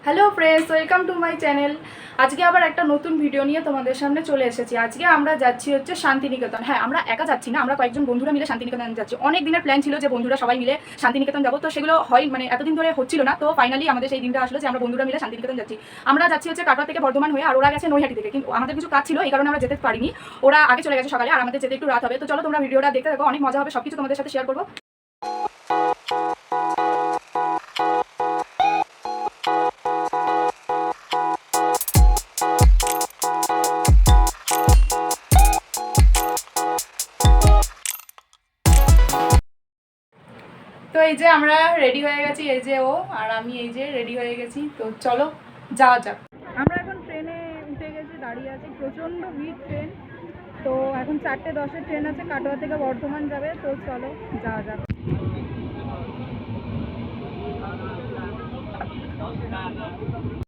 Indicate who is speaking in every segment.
Speaker 1: Hello friends, welcome to my channel. আজকে আবার একটা নতুন ভিডিও নিয়ে তোমাদের সামনে চলে এসেছি। আজকে আমরা যাচ্ছি হচ্ছে শান্তিনিকেতন। হ্যাঁ, আমরা একা যাচ্ছি না, আমরা কয়েকজন বন্ধুরা মিলে শান্তিনিকেতন যাচ্ছি। অনেক দিনের প্ল্যান ছিল যে বন্ধুরা সবাই মিলে শান্তিনিকেতন যাবো, তো সেগুলো হয় এতদিন ধরে হচ্ছিল না। তো ফাইনালি আমাদের সেই দিনটা আসলো যে আমরা বন্ধুরা মিলে শান্তিনিকেতন যাচ্ছি। আমরা যাচ্ছি হচ্ছে কাটোয়া থেকে বর্ধমান হয়ে, আর ওরা গেছে নৈহাটি থেকে। কিন্তু আমাদের কিছু কাজ ছিল, এই কারণে আমরা যেতে পারিনি। ওরা আগে চলে গেছে সকালে, আর আমাদের যেতে একটু রাত হবে। তো চলো তোমরা ভিডিওটা দেখতে থাকো, অনেক মজা হবে, সবকিছু তোমাদের সাথে শেয়ার করবো। তো এই যে আমরা রেডি হয়ে গেছি, এই যে ও আর আমি এই যে রেডি হয়ে গেছি। তো চলো যাওয়া যাক। আমরা এখন ট্রেনে উঠে গেছি, দাঁড়িয়ে আছি, প্রচণ্ড ভিড় ট্রেন। তো এখন 4:10-এর ট্রেন আছে, কাটোয়া থেকে বর্ধমান যাবে। তো চলো যাওয়া যাক।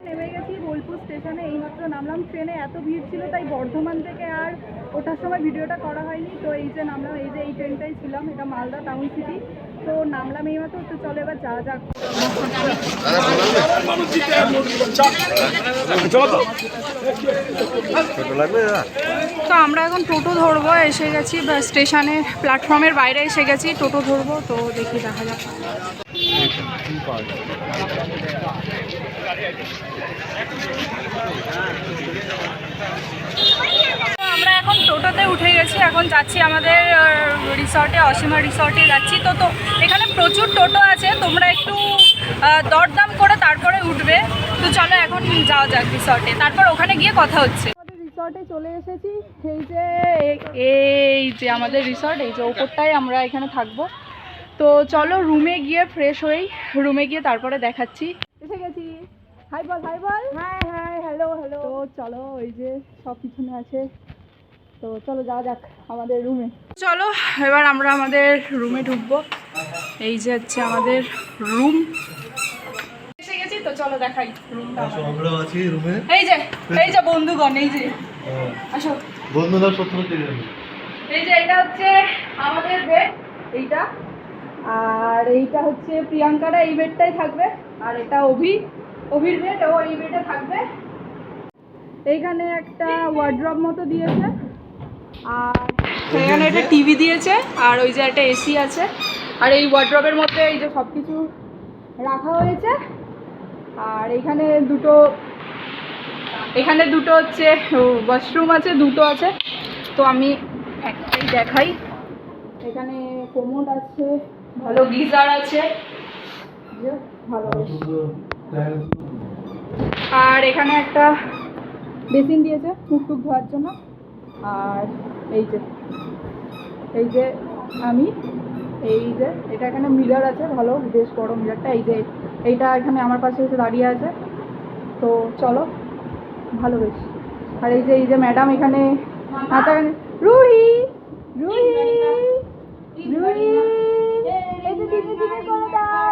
Speaker 1: নেমে গেছি বোলপুর স্টেশনে, এইমাত্র নামলাম। ট্রেনে এত ভিড় ছিল, তাই বর্ধমান থেকে আর ওঠার সময় ভিডিওটা করা হয়নি। তো এই যে নামলাম, এই যে এই ট্রেনটাই ছিলাম, এটা মালদা টাউন সিটি। তো নামলাম এইমাত্র। তো চলো এবার যাওয়া যাক। তো আমরা এখন টোটো ধরবো, এসে গেছি স্টেশনে, প্ল্যাটফর্মের বাইরে এসে গেছি, টোটো ধরবো। তো দেখি, দেখা যাক। আমরা এখন টোটোতে উঠে গেছি, এখন যাচ্ছি আমাদের রিসর্টে, অসীমা রিসর্টে যাচ্ছি। তো এখানে প্রচুর টোটো আছে, তোমরা একটু দরদাম করে তারপরে উঠবে। তো চলো এখন যাওয়া যাক রিসর্টে, তারপর ওখানে গিয়ে কথা হচ্ছে। আমাদের রিসর্টে চলে এসেছি, এই যে আমাদের রিসর্ট, এই যে ওপরটায় আমরা এখানে থাকবো। তো চলো রুমে গিয়ে ফ্রেশ হই, রুমে গিয়ে তারপরে দেখাচ্ছি। এসে গেছি, হাই বল, হাই বল। Hi hi, hello hello. তো চলো, এই যে সব পিছনে আছে। তো চলো যাওয়া যাক আমাদের রুমে। চলো এবার আমরা আমাদের রুমে ঢুকবো। এই যে হচ্ছে আমাদের রুম, এসে গেছি। তো চলো দেখাই রুমটা।
Speaker 2: আমরা আছি রুমে।
Speaker 1: এই যে বন্ধুগণ, এই যে আসো
Speaker 2: বন্ধুরা, সত্যি
Speaker 1: এই যে এটা হচ্ছে আমাদের বেড, এইটা। আর এইটা হচ্ছে প্রিয়াঙ্কারা এই বেডটাই থাকবে। আর এটা অভির বেড, ও এই বেডে থাকবে। এইখানে একটা ওয়ার্ড্রপ মতো দিয়েছে, আর এখানে একটা টিভি দিয়েছে, আর ওই যে একটা এসি আছে। আর এই ওয়ার্ড্রপের মধ্যে এই যে সব কিছু রাখা হয়েছে। আর এখানে দুটো হচ্ছে ওয়াশরুম আছে, দুটো আছে। তো আমি একটাই দেখাই। এখানে কোমোড আছে, ভালো গিজার আছে, ভালো। আর এখানে একটা বেসিন দিয়েছে মুখ টুক ধোয়ার জন্য। আর এই যে আমি, এই যে এটা এখানে মিরর আছে, ভালো বেশ বড় মিররটা। এই যে এইটা এখানে আমার পাশে এসে দাঁড়িয়ে আছে। তো চলো, ভালো বেশ। আর এই যে ম্যাডাম এখানে নাচাগানি, রুহি রুহি রুহি, এই যে ধীরে ধীরে করে দাও,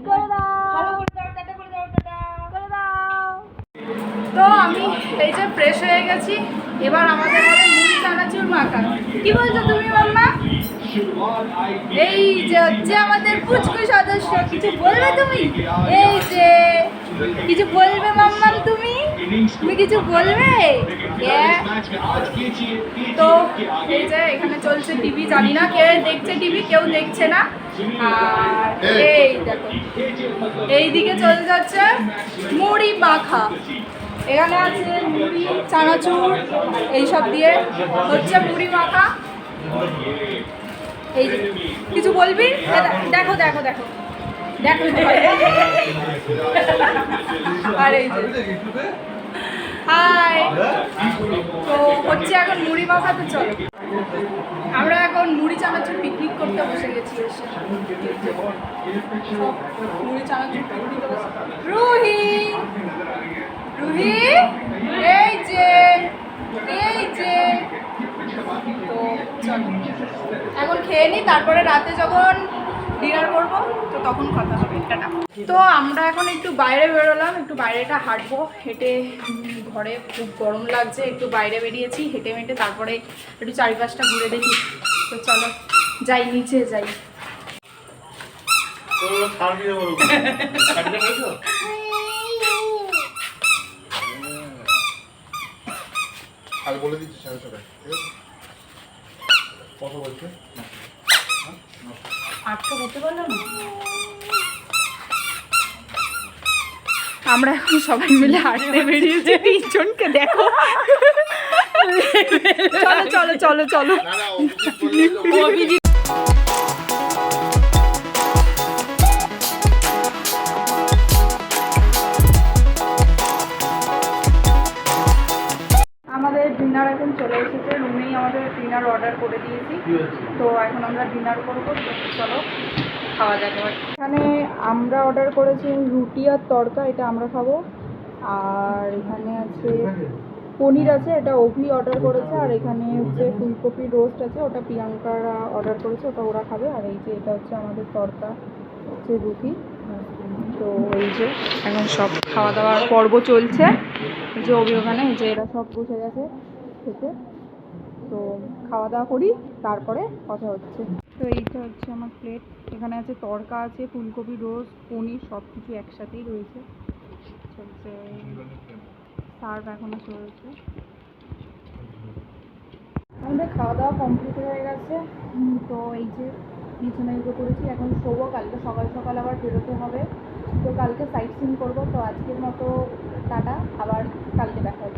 Speaker 1: করে দাও, করে দাও। তো আমি এই যে ফ্রেশ হয়ে গেছি, এবার আমাদের হবে মুড়ি চানাচুর মাখা। কি বলছো তুমি মাম্মা? এই যে হচ্ছে আমাদের পুচকু সদস্য, কিছু বলবে তুমি? এই যে কিছু বলবে মাম্মা, তুমি কিছু বলবে? তো এই যে এখানে চলছে টিভি, জানি না কে দেখছে টিভি, কেউ দেখছে না। আর এই দেখো, এইদিকে চলে যাচ্ছে মুড়ি মাখা। এখানে আছে মুড়ি চানাচুর, এইসব দিয়ে হচ্ছে মুড়ি মাখা। এই যে কিছু বলবি? দেখো দেখো দেখো দেখো। আর এই যে হাই। তো হচ্ছে এখন মুড়ি মাখা। তো চলো আমরা এখন মুড়ি চানাচুর পিকনিক করতে বসে গেছি। মুড়ি চানাচুর পিকনিক বসে। রুহি রুহি, এই যে তো চলো এখন খেয়ে নিই, তারপরে রাতে যখন ডিনার করবো তো তখন কথা হবে। তো আমরা এখন একটু বাইরে বেরোলাম, একটু বাইরেটা হাঁটবো, হেঁটে। ঘরে খুব গরম লাগছে, একটু বাইরে বেরিয়েছি হেঁটে মেটে, তারপরে একটু চারিপাশটা ঘুরে দেখি। তো চলো যাই, নিচে যাই।
Speaker 2: আর বলে দিচ্ছি 7:30 ঠিক আছে? কত বলছে?
Speaker 1: 800 করতে পারলাম না। আমরা এখন সবাই মিলে হাঁটতে বেরিয়েছি, তিনজনকে দেখো। চলো চলো চলো চলো।
Speaker 2: না না অভিজিৎ বললে তো-
Speaker 1: অভিজিৎ আমাদের ডিনার এখন চলে এসেছে, রুমেই আমাদের ডিনার অর্ডার করে দিয়েছি।
Speaker 2: কি হয়েছে?
Speaker 1: তো এখন আমরা ডিনার করবো, তো চলো খাওয়া যাক এবার। এখানে আমরা অর্ডার করেছি রুটি আর তড়কা, এটা আমরা খাবো। আর এখানে আছে পনির আছে, এটা অভি অর্ডার করেছে। আর এখানে হচ্ছে ফুলকপি রোস্ট আছে, ওটা প্রিয়াঙ্কারা অর্ডার করেছে, ওটা ওরা খাবে। আর এই যে এটা হচ্ছে আমাদের তড়কা, হচ্ছে রুটি। তো এই যে এখন সব খাওয়া দাওয়ার পর্ব চলছে। এই যে অভি ওখানে, এই যে এরা সব বসে গেছে খেতে। তো খাওয়া দাওয়া করি, তারপরে কথা হচ্ছে। তো এইটা হচ্ছে আমার প্লেট, এখানে আছে তড়কা আছে, ফুলকপি রোস্ট, পনির, সব কিছু একসাথেই রয়েছে। চলছে সার্ভ এখনও চলছে। আমাদের খাওয়া দাওয়া কমপ্লিট হয়ে গেছে। তো এই যে বিছানায় উঠে পড়েছি, এখন শোবো। কালকে সকাল সকাল আবার বেরোতে হবে, তো কালকে সাইট সিন করবো। তো আজকের মতো টাটা, আবার কালকে দেখা হবে।